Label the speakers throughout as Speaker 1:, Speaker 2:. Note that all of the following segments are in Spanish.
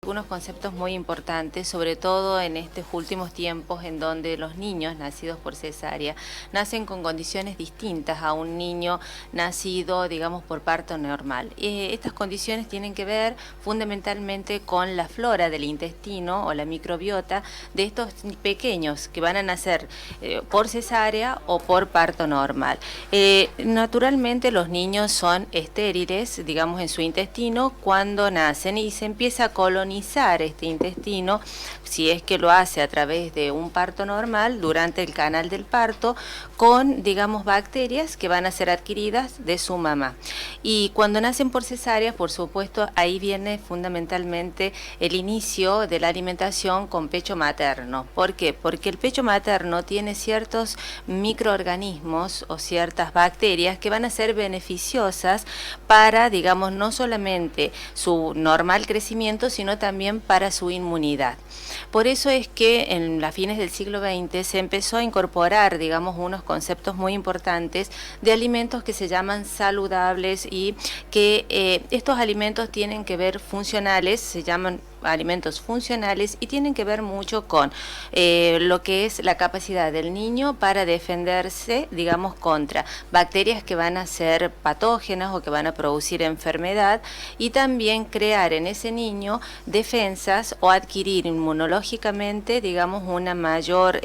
Speaker 1: Algunos conceptos muy importantes, sobre todo en estos últimos tiempos en donde los niños nacidos por cesárea nacen con condiciones distintas a un niño nacido, digamos, por parto normal. Estas condiciones tienen que ver fundamentalmente con la flora del intestino o la microbiota de estos pequeños que van a nacer por cesárea o por parto normal. Naturalmente los niños son estériles, digamos, en su intestino cuando nacen y se empieza a colonizar este intestino, si es que lo hace a través de un parto normal, durante el canal del parto, con, digamos, bacterias que van a ser adquiridas de su mamá. Y cuando nacen por cesárea, por supuesto, ahí viene fundamentalmente el inicio de la alimentación con pecho materno. ¿Por qué? Porque el pecho materno tiene ciertos microorganismos o ciertas bacterias que van a ser beneficiosas para, digamos, no solamente su normal crecimiento, sino también para su inmunidad. Por eso es que en las fines del siglo XX se empezó a incorporar, digamos, unos conceptos muy importantes de alimentos que se llaman saludables y que estos alimentos tienen que ver funcionales, se llaman alimentos funcionales y tienen que ver mucho con lo que es la capacidad del niño para defenderse, digamos, contra bacterias que van a ser patógenas o que van a producir enfermedad, y también crear en ese niño defensas o adquirir inmunológicamente, digamos, una mayor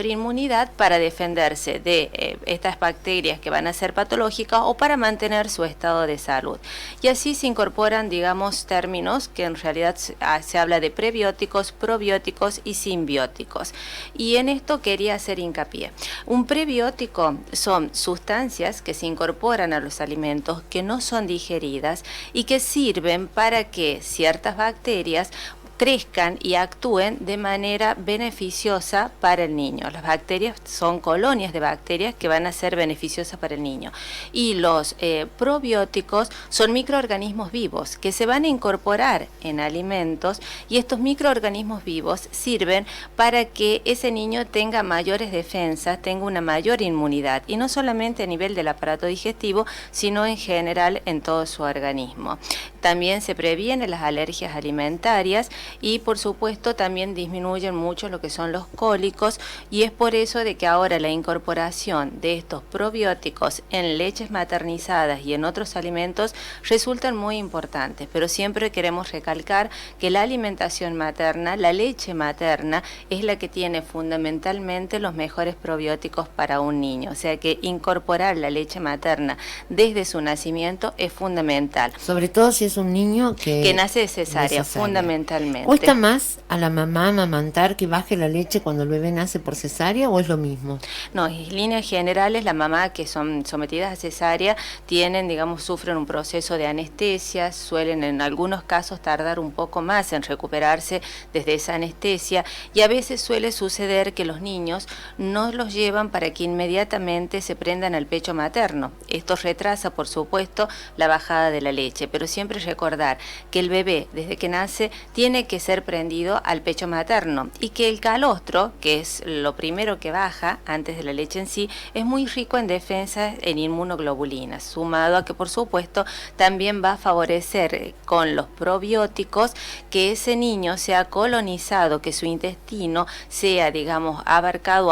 Speaker 1: inmunidad para defenderse de estas bacterias que van a ser patológicas o para mantener su estado de salud. Y así se incorporan, digamos, términos que en realidad se habla de prebióticos, probióticos y simbióticos. Y en esto quería hacer hincapié. Un prebiótico son sustancias que se incorporan a los alimentos que no son digeridas y que sirven para que ciertas bacterias crezcan y actúen de manera beneficiosa para el niño. Las bacterias son colonias de bacterias que van a ser beneficiosas para el niño. Y los probióticos son microorganismos vivos que se van a incorporar en alimentos, y estos microorganismos vivos sirven para que ese niño tenga mayores defensas, tenga una mayor inmunidad, y no solamente a nivel del aparato digestivo, sino en general en todo su organismo. También se previenen las alergias alimentarias y, por supuesto, también disminuyen mucho lo que son los cólicos, y es por eso de que ahora la incorporación de estos probióticos en leches maternizadas y en otros alimentos resultan muy importantes. Pero siempre queremos recalcar que la alimentación materna, la leche materna, es la que tiene fundamentalmente los mejores probióticos para un niño. O sea que incorporar la leche materna desde su nacimiento es fundamental.
Speaker 2: Sobre todo si es un niño
Speaker 1: que nace de cesárea, fundamentalmente.
Speaker 2: ¿Cuesta más a la mamá amamantar que baje la leche cuando el bebé nace por cesárea o es lo mismo?
Speaker 1: No, en líneas generales, la mamá que son sometidas a cesárea tienen, digamos, sufren un proceso de anestesia, suelen en algunos casos tardar un poco más en recuperarse desde esa anestesia, y a veces suele suceder que los niños no los llevan para que inmediatamente se prendan al pecho materno. Esto retrasa, por supuesto, la bajada de la leche, pero siempre recordar que el bebé, desde que nace, tiene que ser prendido al pecho materno, y que el calostro, que es lo primero que baja antes de la leche en sí, es muy rico en defensas en inmunoglobulinas, sumado a que, por supuesto, también va a favorecer con los probióticos que ese niño sea colonizado, que su intestino sea, digamos, abarcado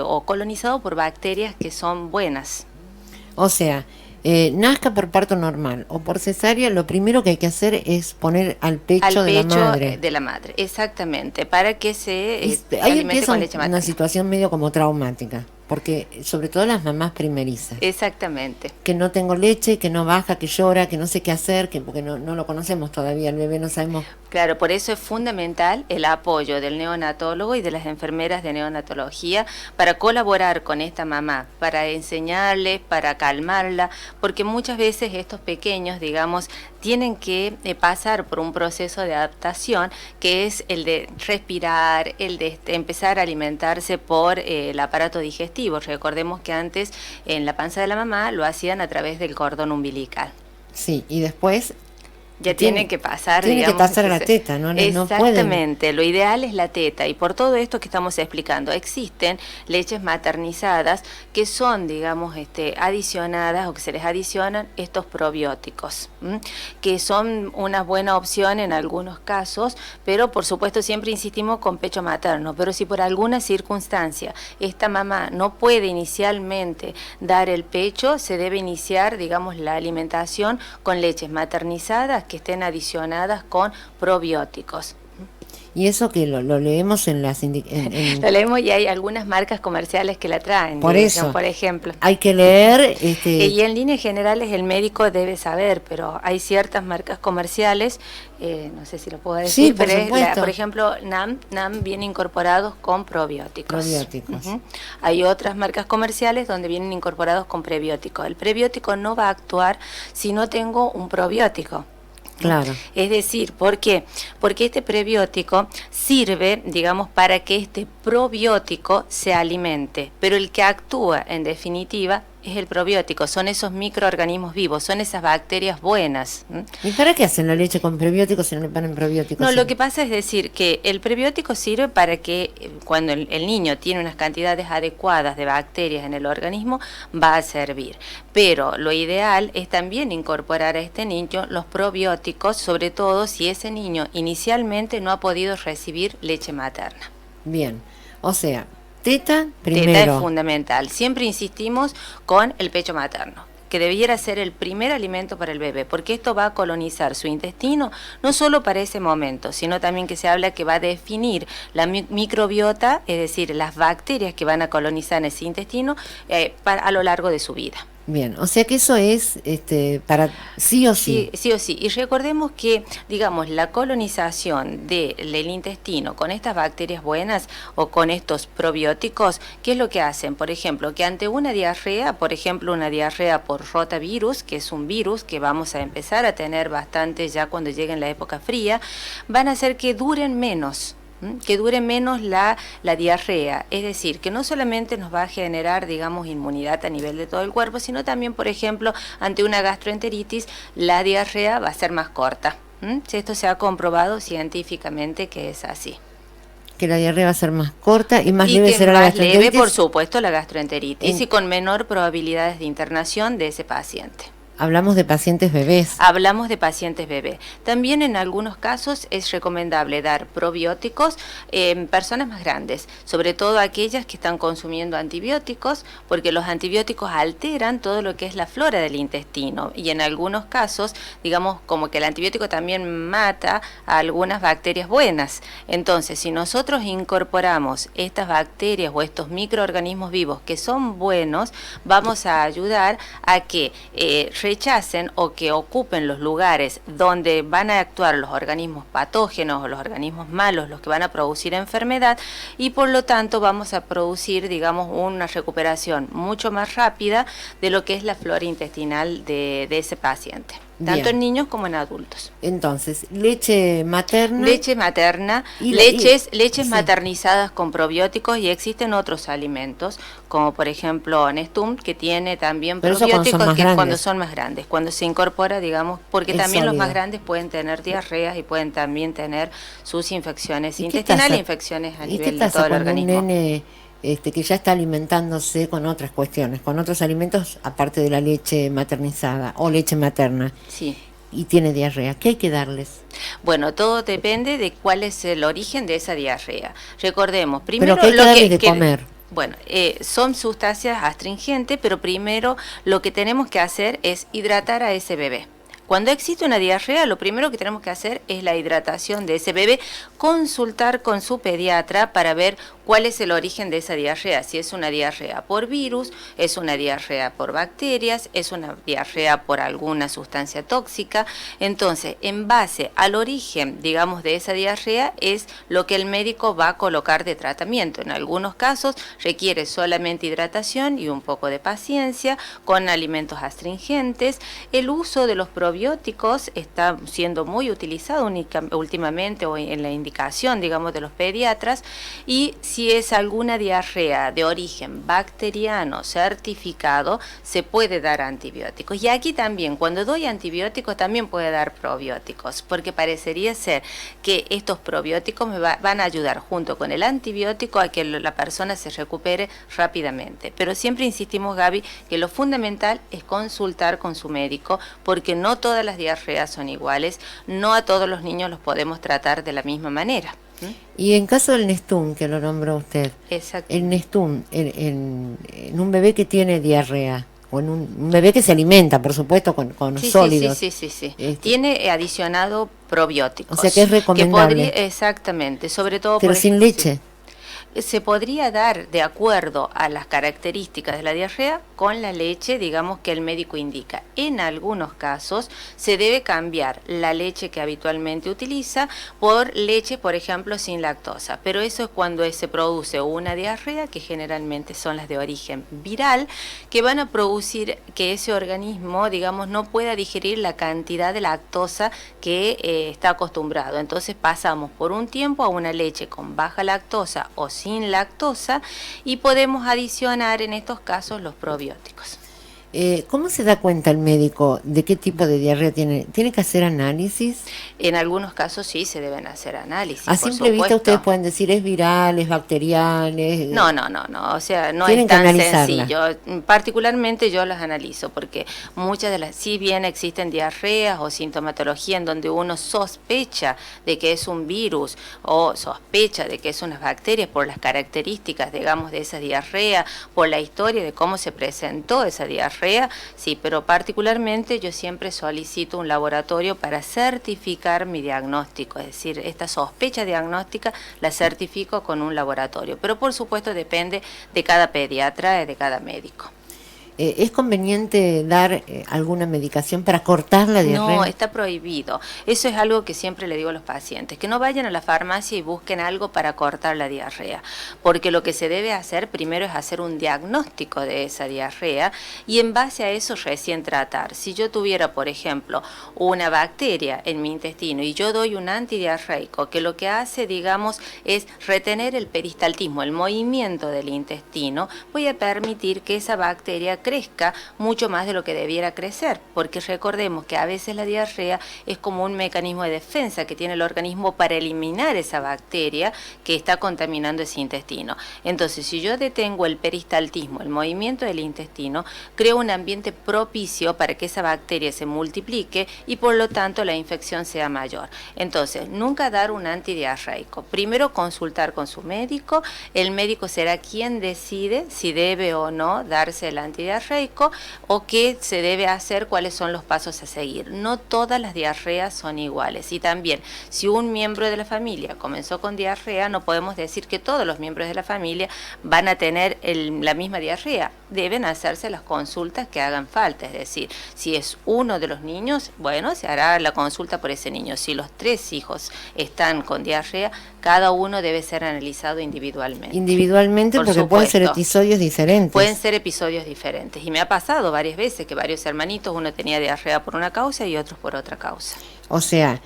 Speaker 1: o colonizado por bacterias que son buenas.
Speaker 2: O sea, nazca por parto normal o por cesárea, lo primero que hay que hacer es poner al pecho de la madre.
Speaker 1: De la madre, exactamente, para que se
Speaker 2: ahí
Speaker 1: alimente
Speaker 2: empieza
Speaker 1: con leche materna.
Speaker 2: Una situación medio como traumática, porque sobre todo las mamás primerizas.
Speaker 1: Exactamente.
Speaker 2: Que no tengo leche, que no baja, que llora, que no sé qué hacer, que porque no lo conocemos todavía, el bebé no sabemos.
Speaker 1: Claro, por eso es fundamental el apoyo del neonatólogo y de las enfermeras de neonatología para colaborar con esta mamá, para enseñarle, para calmarla, porque muchas veces estos pequeños, digamos, tienen que pasar por un proceso de adaptación que es el de respirar, el de empezar a alimentarse por el aparato digestivo. Recordemos que antes en la panza de la mamá lo hacían a través del cordón umbilical.
Speaker 2: Sí, y después
Speaker 1: Ya tiene que pasar,
Speaker 2: tiene
Speaker 1: digamos,
Speaker 2: que pasar a la teta, ¿no?
Speaker 1: Exactamente, lo ideal es la teta, y por todo esto que estamos explicando, existen leches maternizadas que son, digamos, adicionadas o que se les adicionan estos probióticos, que son una buena opción en algunos casos, pero por supuesto siempre insistimos con pecho materno, pero si por alguna circunstancia esta mamá no puede inicialmente dar el pecho, se debe iniciar, digamos, la alimentación con leches maternizadas que estén adicionadas con probióticos.
Speaker 2: Y eso que lo leemos en las...
Speaker 1: Lo leemos y hay algunas marcas comerciales que la traen.
Speaker 2: Por eso,
Speaker 1: por ejemplo.
Speaker 2: Hay que leer...
Speaker 1: Y en líneas generales el médico debe saber, pero hay ciertas marcas comerciales, no sé si lo puedo decir,
Speaker 2: sí,
Speaker 1: pero por ejemplo, NAM viene incorporados con probióticos. Hay otras marcas comerciales donde vienen incorporados con prebióticos. El prebiótico no va a actuar si no tengo un probiótico.
Speaker 2: Claro.
Speaker 1: Es decir, ¿por qué? Porque este prebiótico sirve, digamos, para que este probiótico se alimente, pero el que actúa, en definitiva, es el probiótico, son esos microorganismos vivos, son esas bacterias buenas.
Speaker 2: ¿Y para qué hacen la leche con prebióticos si no le ponen probióticos?
Speaker 1: No, lo que pasa es decir que el prebiótico sirve para que cuando el niño tiene unas cantidades adecuadas de bacterias en el organismo, va a servir. Pero lo ideal es también incorporar a este niño los probióticos, sobre todo si ese niño inicialmente no ha podido recibir leche materna.
Speaker 2: Bien, o sea... Teta primero.
Speaker 1: Teta es fundamental. Siempre insistimos con el pecho materno, que debiera ser el primer alimento para el bebé, porque esto va a colonizar su intestino, no solo para ese momento, sino también que se habla que va a definir la microbiota, es decir, las bacterias que van a colonizar ese intestino a lo largo de su vida.
Speaker 2: Bien, o sea que eso es para sí o sí.
Speaker 1: Sí o sí. Y recordemos que, digamos, la colonización del intestino con estas bacterias buenas o con estos probióticos, ¿qué es lo que hacen? Por ejemplo, que ante una diarrea, por ejemplo, una diarrea por rotavirus, que es un virus que vamos a empezar a tener bastante ya cuando llegue la época fría, van a hacer que duren menos. Que dure menos la diarrea, es decir, que no solamente nos va a generar, digamos, inmunidad a nivel de todo el cuerpo, sino también, por ejemplo, ante una gastroenteritis, la diarrea va a ser más corta. Esto se ha comprobado científicamente que es así.
Speaker 2: Que la diarrea va a ser más corta y más leve será la gastroenteritis.
Speaker 1: Más leve, por supuesto, la gastroenteritis y con menor probabilidades de internación de ese paciente.
Speaker 2: Hablamos de pacientes bebés.
Speaker 1: Hablamos de pacientes bebés. También en algunos casos es recomendable dar probióticos en personas más grandes, sobre todo aquellas que están consumiendo antibióticos, porque los antibióticos alteran todo lo que es la flora del intestino y en algunos casos, digamos, como que el antibiótico también mata a algunas bacterias buenas. Entonces, si nosotros incorporamos estas bacterias o estos microorganismos vivos que son buenos, vamos a ayudar a que rechacen o que ocupen los lugares donde van a actuar los organismos patógenos o los organismos malos, los que van a producir enfermedad, y por lo tanto vamos a producir, digamos, una recuperación mucho más rápida de lo que es la flora intestinal de ese paciente. Tanto en niños como en adultos.
Speaker 2: Entonces, leche materna.
Speaker 1: Leche materna, leches maternizadas con probióticos, y existen otros alimentos, como por ejemplo Nestum, que tiene también probióticos cuando son más grandes, cuando se incorpora, digamos, porque también los más grandes pueden tener diarreas y pueden también tener sus infecciones intestinales e infecciones a nivel de todo el organismo.
Speaker 2: Un nene que ya está alimentándose con otras cuestiones, con otros alimentos aparte de la leche maternizada o leche materna,
Speaker 1: sí,
Speaker 2: y tiene diarrea, ¿qué hay que darles?
Speaker 1: Bueno, todo depende de cuál es el origen de esa diarrea. Recordemos, primero
Speaker 2: ¿pero qué hay que darles de comer?
Speaker 1: Bueno, son sustancias astringentes, pero primero lo que tenemos que hacer es hidratar a ese bebé. Cuando existe una diarrea, lo primero que tenemos que hacer es la hidratación de ese bebé, consultar con su pediatra para ver cuál es el origen de esa diarrea, si es una diarrea por virus, es una diarrea por bacterias, es una diarrea por alguna sustancia tóxica. Entonces, en base al origen, digamos, de esa diarrea, es lo que el médico va a colocar de tratamiento. En algunos casos requiere solamente hidratación y un poco de paciencia, con alimentos astringentes. El uso de los probióticos probióticos está siendo muy utilizado últimamente o en la indicación, digamos, de los pediatras, y si es alguna diarrea de origen bacteriano certificado, se puede dar antibióticos. Y aquí también, cuando doy antibióticos, también puede dar probióticos, porque parecería ser que estos probióticos van a ayudar junto con el antibiótico a que la persona se recupere rápidamente. Pero siempre insistimos, Gaby, que lo fundamental es consultar con su médico, porque no todas las diarreas son iguales, no a todos los niños los podemos tratar de la misma manera.
Speaker 2: Y en caso del Nestún, que lo nombró usted, el Nestún, en un bebé que tiene diarrea, o en un bebé que se alimenta, por supuesto, con sólidos.
Speaker 1: Sí. Tiene adicionado probióticos.
Speaker 2: O sea que es recomendable.
Speaker 1: Exactamente, sobre todo...
Speaker 2: Pero sin leche.
Speaker 1: Se podría dar de acuerdo a las características de la diarrea con la leche, digamos, que el médico indica. En algunos casos se debe cambiar la leche que habitualmente utiliza por leche, por ejemplo, sin lactosa. Pero eso es cuando se produce una diarrea, que generalmente son las de origen viral, que van a producir que ese organismo, digamos, no pueda digerir la cantidad de lactosa que está acostumbrado. Entonces pasamos por un tiempo a una leche con baja lactosa o sin lactosa, y podemos adicionar en estos casos los probióticos.
Speaker 2: ¿Cómo se da cuenta el médico de qué tipo de diarrea tiene? ¿Tiene que hacer análisis?
Speaker 1: En algunos casos sí se deben hacer análisis.
Speaker 2: A simple vista ustedes pueden decir es viral, es bacterial.
Speaker 1: No, o sea, no es tan sencillo. Particularmente yo las analizo porque muchas de las, si bien existen diarreas o sintomatología en donde uno sospecha de que es un virus o sospecha de que es unas bacterias por las características, digamos, de esa diarrea, por la historia de cómo se presentó esa diarrea, sí, pero particularmente yo siempre solicito un laboratorio para certificar mi diagnóstico, es decir, esta sospecha diagnóstica la certifico con un laboratorio, pero por supuesto depende de cada pediatra y de cada médico.
Speaker 2: ¿Es conveniente dar alguna medicación para cortar la diarrea?
Speaker 1: No, está prohibido. Eso es algo que siempre le digo a los pacientes, que no vayan a la farmacia y busquen algo para cortar la diarrea, porque lo que se debe hacer primero es hacer un diagnóstico de esa diarrea y en base a eso recién tratar. Si yo tuviera, por ejemplo, una bacteria en mi intestino y yo doy un antidiarreico, que lo que hace, digamos, es retener el peristaltismo, el movimiento del intestino, voy a permitir que esa bacteria crezca mucho más de lo que debiera crecer, porque recordemos que a veces la diarrea es como un mecanismo de defensa que tiene el organismo para eliminar esa bacteria que está contaminando ese intestino. Entonces, si yo detengo el peristaltismo, el movimiento del intestino, creo un ambiente propicio para que esa bacteria se multiplique y por lo tanto la infección sea mayor. Entonces, nunca dar un antidiarreico. Primero consultar con su médico, el médico será quien decide si debe o no darse el antidiarreico o qué se debe hacer, cuáles son los pasos a seguir. No todas las diarreas son iguales y también si un miembro de la familia comenzó con diarrea, no podemos decir que todos los miembros de la familia van a tener la misma diarrea. Deben hacerse las consultas que hagan falta, es decir, si es uno de los niños, bueno, se hará la consulta por ese niño. Si los 3 hijos están con diarrea, cada uno debe ser analizado individualmente.
Speaker 2: Individualmente, porque supuesto, pueden ser episodios diferentes.
Speaker 1: Pueden ser episodios diferentes. Y me ha pasado varias veces que varios hermanitos, uno tenía diarrea por una causa y otros por otra causa.
Speaker 2: O sea,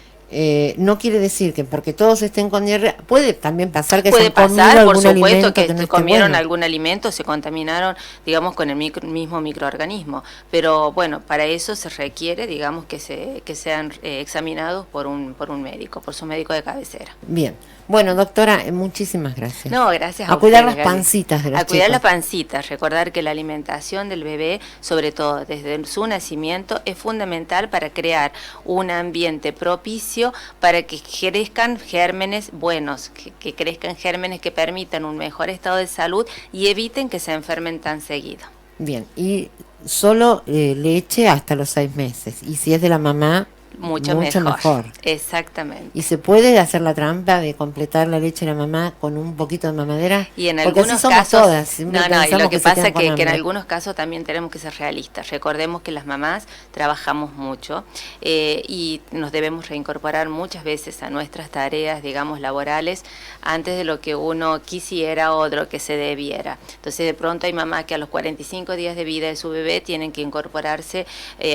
Speaker 2: no quiere decir que porque todos estén con diarrea, puede también pasar que
Speaker 1: puede
Speaker 2: se han comido
Speaker 1: por supuesto que
Speaker 2: no
Speaker 1: comieron
Speaker 2: bueno.
Speaker 1: algún alimento, se contaminaron, digamos, con el mismo microorganismo, pero bueno, para eso se requiere, digamos, que sean examinados por un médico, por su médico de cabecera.
Speaker 2: Bien. Bueno, doctora, muchísimas gracias.
Speaker 1: No, gracias
Speaker 2: a cuidar las pancitas de los chicos.
Speaker 1: A cuidar las pancitas, recordar que la alimentación del bebé, sobre todo desde su nacimiento, es fundamental para crear un ambiente propicio para que crezcan gérmenes buenos, que crezcan gérmenes que permitan un mejor estado de salud y eviten que se enfermen tan seguido.
Speaker 2: Bien, y solo leche hasta los 6 meses, y si es de la mamá...
Speaker 1: mucho mejor. Exactamente.
Speaker 2: ¿Y se puede hacer la trampa de completar la leche de la mamá con un poquito de mamadera?
Speaker 1: Y en algunos casos, todas, y lo que pasa es que en algunos casos también tenemos que ser realistas. Recordemos que las mamás trabajamos mucho y nos debemos reincorporar muchas veces a nuestras tareas, digamos, laborales, antes de lo que uno quisiera o de lo que se debiera. Entonces, de pronto hay mamás que a los 45 días de vida de su bebé tienen que incorporarse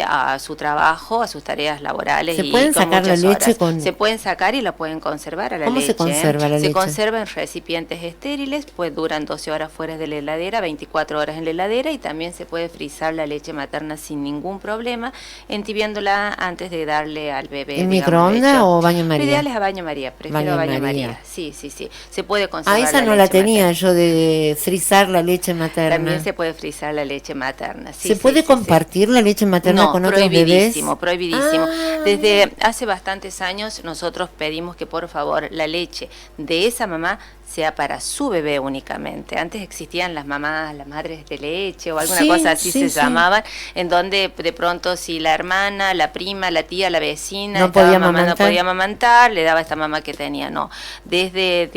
Speaker 1: a su trabajo, a sus tareas laborales.
Speaker 2: ¿Se pueden sacar la leche con...?
Speaker 1: Se pueden sacar y la pueden conservar a la leche.
Speaker 2: ¿Cómo se conserva la leche?
Speaker 1: Se conserva en recipientes estériles, pues duran 12 horas fuera de la heladera, 24 horas en la heladera, y también se puede frizar la leche materna sin ningún problema, entibiándola antes de darle al bebé.
Speaker 2: ¿En microondas o baño María?
Speaker 1: Lo ideal es a baño María, prefiero baño María. Sí. Se puede conservar
Speaker 2: esa no la tenía materna. Yo de frizar la leche materna.
Speaker 1: También se puede frizar la leche materna.
Speaker 2: ¿Se puede compartir la leche materna con otros bebés?
Speaker 1: No, prohibidísimo. Desde hace bastantes años nosotros pedimos que por favor la leche de esa mamá sea para su bebé únicamente. Antes existían las mamás, las madres de leche o alguna cosa así se llamaban, en donde de pronto si la hermana, la prima, la tía, la vecina,
Speaker 2: no podía
Speaker 1: amamantar, le daba a esta mamá que tenía. No, desde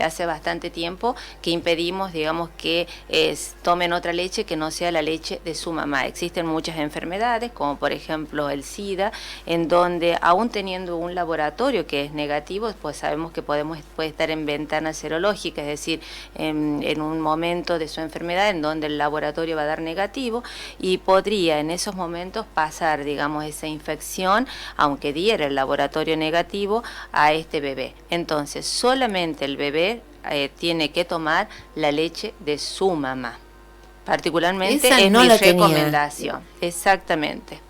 Speaker 1: hace bastante tiempo que impedimos, digamos, que tomen otra leche que no sea la leche de su mamá. Existen muchas enfermedades, como por ejemplo el SIDA, en donde aún teniendo un laboratorio que es negativo, pues sabemos que puede estar en ventanas serológica, es decir, en un momento de su enfermedad en donde el laboratorio va a dar negativo y podría en esos momentos pasar, digamos, esa infección, aunque diera el laboratorio negativo, a este bebé. Entonces, solamente el bebé tiene que tomar la leche de su mamá. Particularmente
Speaker 2: esa
Speaker 1: es
Speaker 2: no
Speaker 1: mi
Speaker 2: la
Speaker 1: recomendación.
Speaker 2: Tenía.
Speaker 1: Exactamente.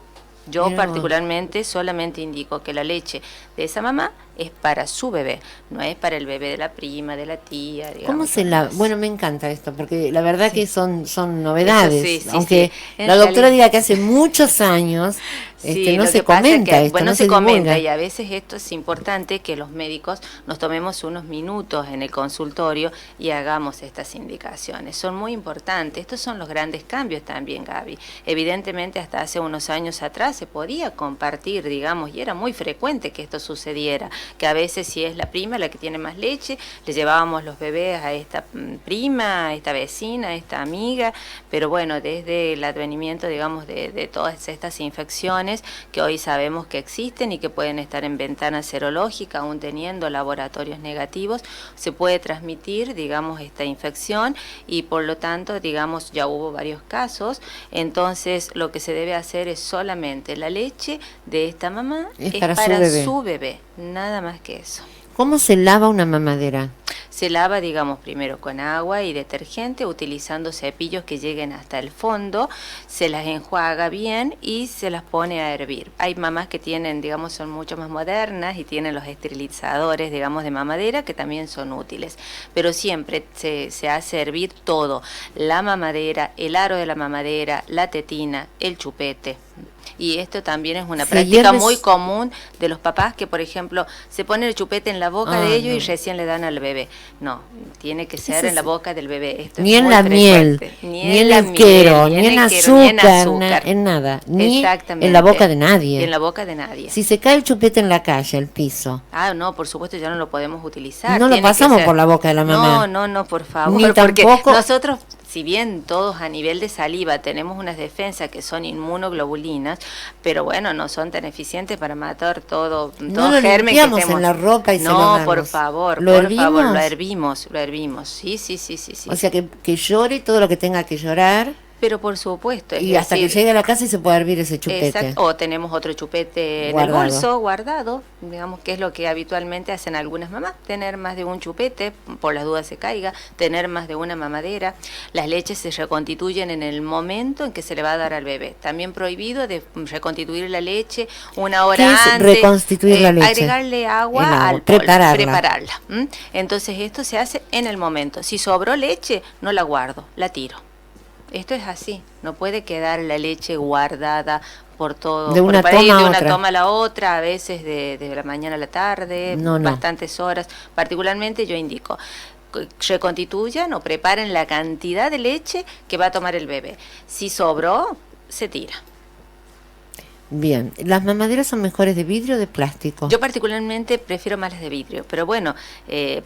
Speaker 1: Yo particularmente solamente indico que la leche de esa mamá es para su bebé, no es para el bebé de la prima, de la tía. Digamos,
Speaker 2: ¿cómo se la...? Bueno, me encanta esto, porque la verdad que son novedades, aunque la doctora diga que hace muchos años no se comenta esto.
Speaker 1: Bueno, no se comenta, y a veces esto es importante que los médicos nos tomemos unos minutos en el consultorio y hagamos estas indicaciones. Son muy importantes, estos son los grandes cambios también, Gaby. Evidentemente hasta hace unos años atrás se podía compartir, digamos, y era muy frecuente que esto sucediera, que a veces si es la prima la que tiene más leche, le llevábamos los bebés a esta prima, a esta vecina, a esta amiga, pero bueno, desde el advenimiento, digamos, de todas estas infecciones que hoy sabemos que existen y que pueden estar en ventana serológica, aún teniendo laboratorios negativos, se puede transmitir, digamos, esta infección y por lo tanto, digamos, ya hubo varios casos. Entonces, lo que se debe hacer es solamente la leche de esta mamá es para su bebé, nada más que eso.
Speaker 2: ¿Cómo se lava una mamadera?
Speaker 1: Se lava, digamos, primero con agua y detergente, utilizando cepillos que lleguen hasta el fondo, se las enjuaga bien y se las pone a hervir. Hay mamás que tienen, digamos, son mucho más modernas y tienen los esterilizadores, digamos, de mamadera que también son útiles, pero siempre se hace hervir todo, la mamadera, el aro de la mamadera, la tetina, el chupete. Y esto también es una práctica muy común de los papás que, por ejemplo, se pone el chupete en la boca de ellos y recién le dan al bebé. No, tiene que ser en la boca del bebé. Esto
Speaker 2: ni en la miel, ni en el quero, ni en azúcar, en nada, ni en la boca de nadie.
Speaker 1: En la boca de nadie.
Speaker 2: Si se cae el chupete en la calle, el piso.
Speaker 1: Ah, no, por supuesto ya no lo podemos utilizar.
Speaker 2: No lo pasamos por la boca de la mamá.
Speaker 1: No, por favor.
Speaker 2: Ni tampoco.
Speaker 1: Nosotros, si bien todos a nivel de saliva tenemos unas defensas que son inmunoglobulinas, pero bueno, no son tan eficientes para matar todo germen que tenemos
Speaker 2: en la ropa y
Speaker 1: no, por favor,
Speaker 2: lo
Speaker 1: hervimos, sí.
Speaker 2: O sea que llore todo lo que tenga que llorar.
Speaker 1: Pero por supuesto.
Speaker 2: Y hasta que llegue a la casa y se puede hervir ese chupete.
Speaker 1: Exacto. O tenemos otro chupete en el bolso, guardado, digamos que es lo que habitualmente hacen algunas mamás, tener más de un chupete, por las dudas se caiga, tener más de una mamadera. Las leches se reconstituyen en el momento en que se le va a dar al bebé. También prohibido de reconstituir la leche una hora antes.
Speaker 2: Reconstituir la leche?
Speaker 1: Agregarle agua al prepararla. Entonces esto se hace en el momento. Si sobró leche, no la guardo, la tiro. Esto es así, no puede quedar la leche guardada por todo,
Speaker 2: de una
Speaker 1: toma a la otra, a veces de la mañana a la tarde, bastantes horas. Particularmente yo indico, reconstituyan o preparen la cantidad de leche que va a tomar el bebé. Si sobró, se tira.
Speaker 2: Bien, ¿las mamaderas son mejores de vidrio o de plástico?
Speaker 1: Yo particularmente prefiero más las de vidrio, pero bueno,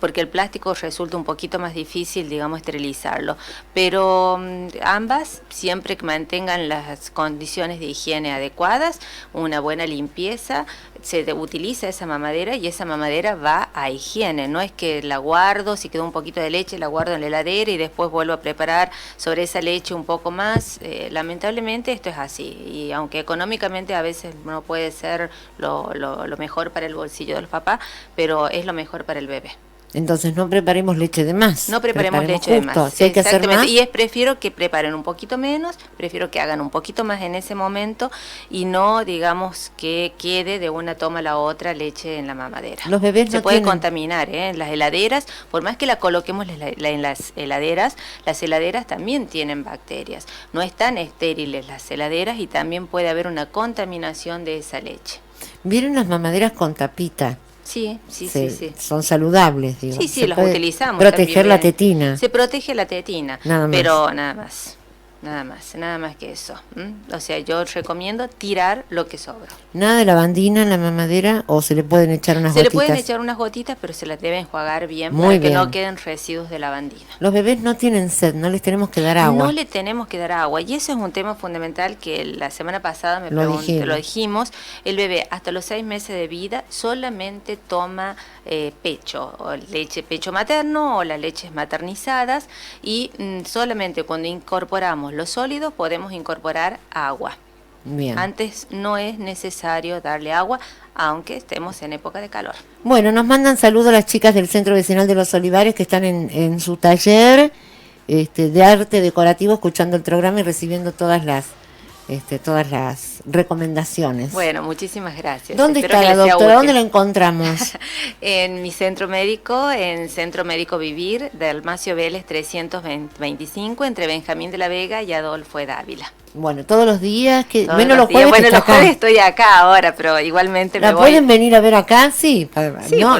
Speaker 1: porque el plástico resulta un poquito más difícil, digamos, esterilizarlo. Pero ambas, siempre que mantengan las condiciones de higiene adecuadas, una buena limpieza, se utiliza esa mamadera y esa mamadera va a higiene. No es que la guardo, si quedó un poquito de leche, la guardo en la heladera y después vuelvo a preparar sobre esa leche un poco más. Lamentablemente esto es así, y aunque económicamente a veces no puede ser lo mejor para el bolsillo del papá, pero es lo mejor para el bebé.
Speaker 2: Entonces no preparemos leche de más.
Speaker 1: No preparemos leche de más.
Speaker 2: Si hay que hacer más.
Speaker 1: Y prefiero que preparen un poquito menos, prefiero que hagan un poquito más en ese momento y no, digamos, que quede de una toma a la otra leche en la mamadera.
Speaker 2: Los bebés
Speaker 1: se puede contaminar, en las heladeras, por más que la coloquemos en las heladeras también tienen bacterias. No están estériles las heladeras y también puede haber una contaminación de esa leche.
Speaker 2: ¿Vieron las mamaderas con tapita?
Speaker 1: Sí.
Speaker 2: Son saludables, digo.
Speaker 1: Sí, los utilizamos.
Speaker 2: Proteger la tetina.
Speaker 1: Se protege la tetina, pero nada más que eso. O sea, yo recomiendo tirar lo que sobra.
Speaker 2: ¿Nada de lavandina en la mamadera o se le pueden echar unas gotitas?
Speaker 1: Se le pueden echar unas gotitas, pero se las deben enjuagar bien para que no queden residuos de lavandina.
Speaker 2: Los bebés no tienen sed, no les tenemos que dar agua.
Speaker 1: No le tenemos que dar agua, y eso es un tema fundamental que la semana pasada lo dijimos. El bebé hasta los 6 meses de vida solamente toma pecho, o pecho materno o las leches maternizadas, y solamente cuando incorporamos los sólidos podemos incorporar agua.
Speaker 2: Bien.
Speaker 1: Antes no es necesario darle agua, aunque estemos en época de calor.
Speaker 2: Bueno, nos mandan saludos las chicas del Centro Vecinal de los Olivares que están en su taller de arte decorativo, escuchando el programa y recibiendo todas las recomendaciones.
Speaker 1: Bueno, muchísimas gracias.
Speaker 2: ¿Dónde está la doctora? ¿Dónde la encontramos?
Speaker 1: En mi centro médico, en Centro Médico Vivir, de Almacio Vélez 325, entre Benjamín de la Vega y Adolfo Dávila.
Speaker 2: Bueno, todos los días, los
Speaker 1: jueves. Bueno, los jueves estoy acá ahora, pero igualmente
Speaker 2: me voy. ¿La pueden venir a ver acá? Sí.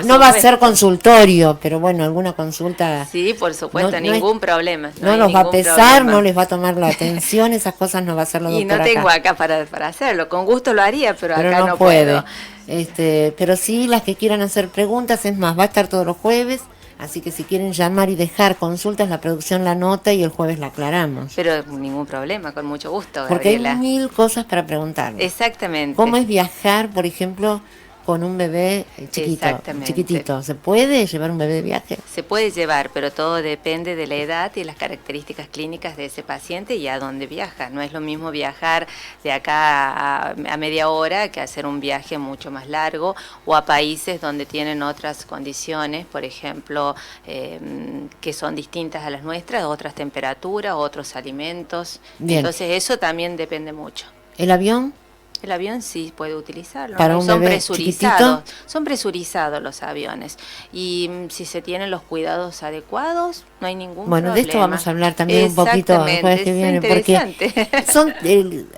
Speaker 2: No va a ser consultorio, pero bueno, alguna consulta.
Speaker 1: Sí, por supuesto, ningún problema.
Speaker 2: No nos va a pesar, no les va a tomar la atención, esas cosas no va a hacer la doctora.
Speaker 1: Y no tengo acá para hacerlo, con gusto lo haría, pero acá no
Speaker 2: puedo. Pero sí, las que quieran hacer preguntas, es más, va a estar todos los jueves. Así que si quieren llamar y dejar consultas, la producción la anota y el jueves la aclaramos.
Speaker 1: Pero ningún problema, con mucho gusto,
Speaker 2: porque
Speaker 1: Gabriela.
Speaker 2: Hay 1000 cosas para preguntar.
Speaker 1: Exactamente.
Speaker 2: ¿Cómo es viajar, por ejemplo, con un bebé chiquitito? ¿Se puede llevar un bebé de viaje?
Speaker 1: Se puede llevar, pero todo depende de la edad y las características clínicas de ese paciente y a dónde viaja. No es lo mismo viajar de acá a media hora que hacer un viaje mucho más largo, o a países donde tienen otras condiciones, por ejemplo, que son distintas a las nuestras, otras temperaturas, otros alimentos. Bien. Entonces eso también depende mucho.
Speaker 2: ¿El avión?
Speaker 1: El avión sí puede utilizarlo.
Speaker 2: ¿Para un
Speaker 1: son
Speaker 2: bebé
Speaker 1: presurizados.
Speaker 2: Chiquitito?
Speaker 1: Son presurizados los aviones. Y si se tienen los cuidados adecuados, no hay ningún problema.
Speaker 2: Bueno, de esto vamos a hablar también un poquito el jueves que viene, porque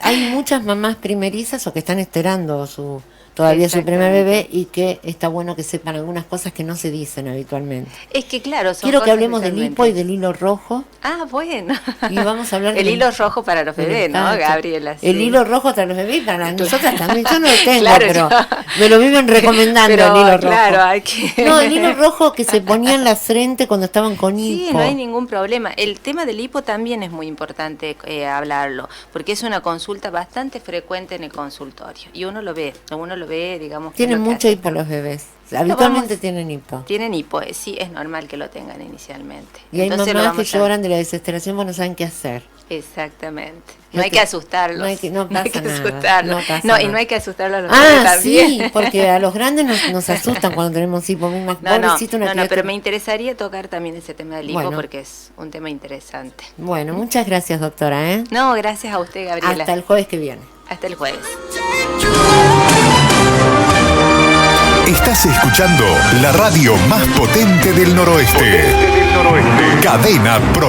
Speaker 2: hay muchas mamás primerizas o que están esperando todavía su primer bebé, y que está bueno que sepan algunas cosas que no se dicen habitualmente.
Speaker 1: Es que claro, son
Speaker 2: Quiero que hablemos del hipo y del hilo rojo.
Speaker 1: Ah, bueno.
Speaker 2: Y vamos a hablar
Speaker 1: del hilo rojo para los bebés, ¿no, Gabriela? Sí.
Speaker 2: El hilo rojo para los bebés y para nosotras también. Yo no lo tengo, pero me lo viven recomendando el hilo rojo.
Speaker 1: Claro, hay que...
Speaker 2: No, el hilo rojo que se ponía en la frente cuando estaban con hipo.
Speaker 1: Sí, no hay ningún problema. El tema del hipo también es muy importante hablarlo, porque es una consulta bastante frecuente en el consultorio. Y uno lo ve, digamos.
Speaker 2: Tienen mucho hipo los bebés. Habitualmente tienen hipo.
Speaker 1: Tienen hipo, sí, es normal que lo tengan inicialmente.
Speaker 2: Y hay mamás que lloran de la desesperación porque no saben qué hacer.
Speaker 1: Exactamente. No hay que asustarlos.
Speaker 2: No hay que asustarlos.
Speaker 1: Y no hay que asustarlos a los bebés también.
Speaker 2: Sí, porque a los grandes nos asustan cuando tenemos hipo.
Speaker 1: No, pero me interesaría tocar también ese tema del hipo, porque es un tema interesante.
Speaker 2: Bueno, muchas gracias, doctora.
Speaker 1: No, gracias a usted, Gabriela.
Speaker 2: Hasta el jueves que viene.
Speaker 1: Hasta el jueves.
Speaker 3: Estás escuchando la radio más potente del noroeste. Cadena Pro.